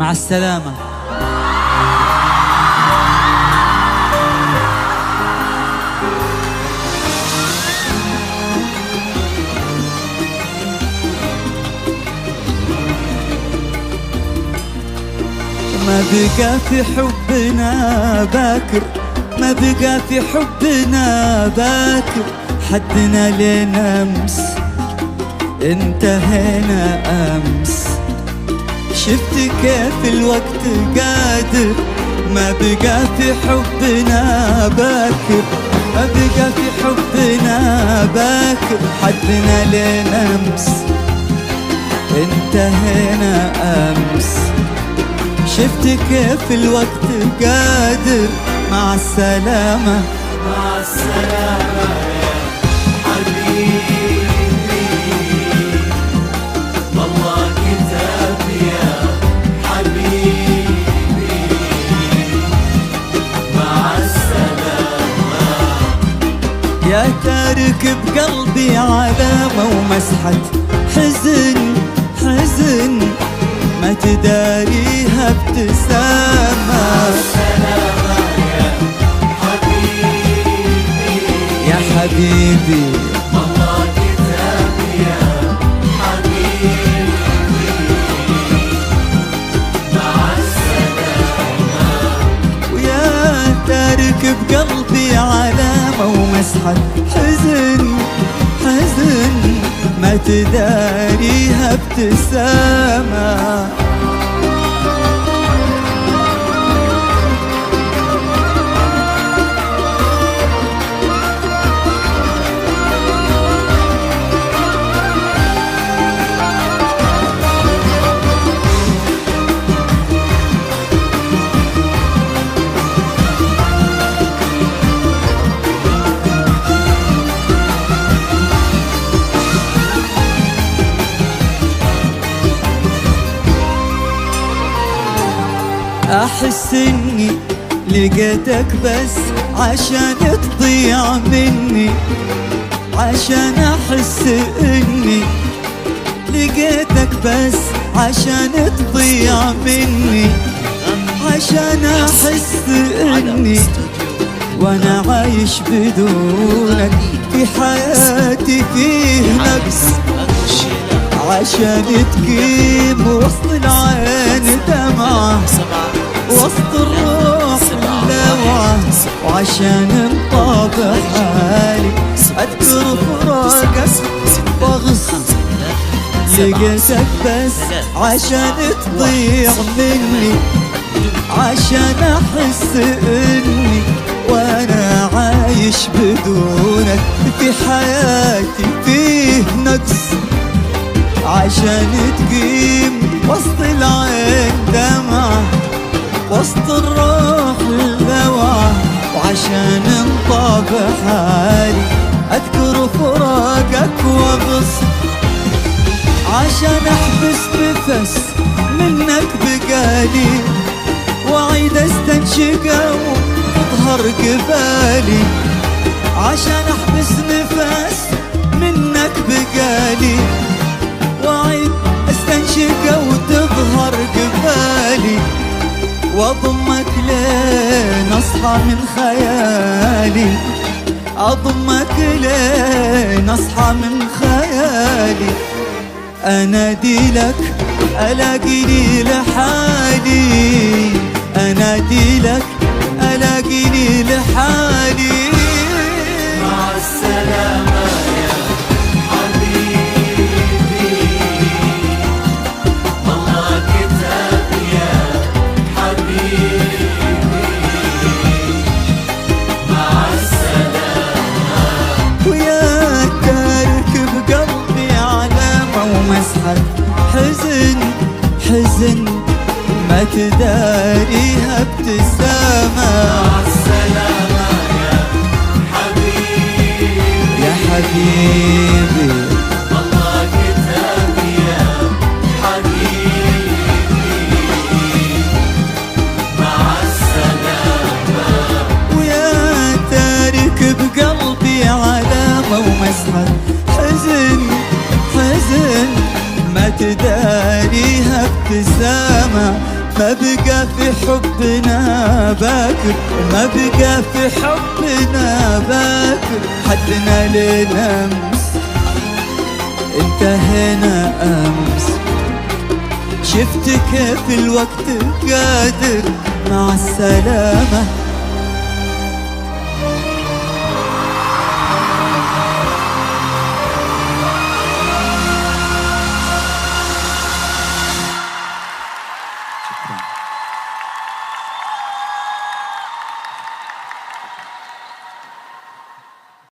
مع السلامة. ما بقى في حبنا باكر، ما بقى في حبنا باكر، حدنا لين أمس انتهينا أمس. شفت كيف الوقت قادر، ما بقى في حبنا باكر، ما بقى في حبنا باكر، حدنا لين أمس انتهينا أمس. شفت كيف الوقت قادر، مع السلامة مع السلامة يا حبيبي، والله كتاب يا حبيبي، مع السلامة. يا تارك بقلبي علامة ومسحة حزن، حزن ما تداريها ابتسامة. مع السلامة يا حبيبي، يا حبيبي والله كتاب يا حبيبي، مع السلامة. ويا تارك بقلبي علامة ومسحة حزن، حزن ما تداريها ابتسامة. أحس إني لقيتك بس عشان تضيع مني، عشان أحس إني لقيتك بس عشان تضيع مني، عشان أحس إني وأنا عايش بدونك في حياتي فيه نقص، عشان تقيم وسط العين دمعة، وسط الروح لوعة، وعشان انطابع حالي أذكر فراقك واغص. لقيتك بس عشان تضيع مني، عشان أحس إني وأنا عايش بدونك في حياتي فيه نقص، عشان تقيم وسط العين دمعة، وسط الروح اللوعة، وعشان انطابع حالي أذكر فراقك وأغص، عشان أحبس نفس منك بقالي، وأعيد استنشقه وتظهر قبالي، عشان أحبس نفس منك بقالي، وأعيد استنشقه وتظهر قبالي، واضمك لين اصحى من خيالي، اضمك لين اصحى من خيالي، انادي لك الاقيني لحالي، انادي لك الاقيني لحالي. مع السلامة يا حبيبي، والله كتاب يا حبيبي، مع السلامة. ويا تارك بقلبي علامة ومسحة حزن، حزن ما تداريها ابتسامة. مع السلامة يا حبيبي، يا حبيبي والله كتاب يا حبيبي، مع السلامة. ويا تارك بقلبي علامة ومسحة حزن، حزن ما تداريها ابتسامة. ما بقى في حبنا باكر، ما بقى في حبنا باكر، حدنا لنا امس انتهينا امس. شفت كيف الوقت قادر، مع السلامة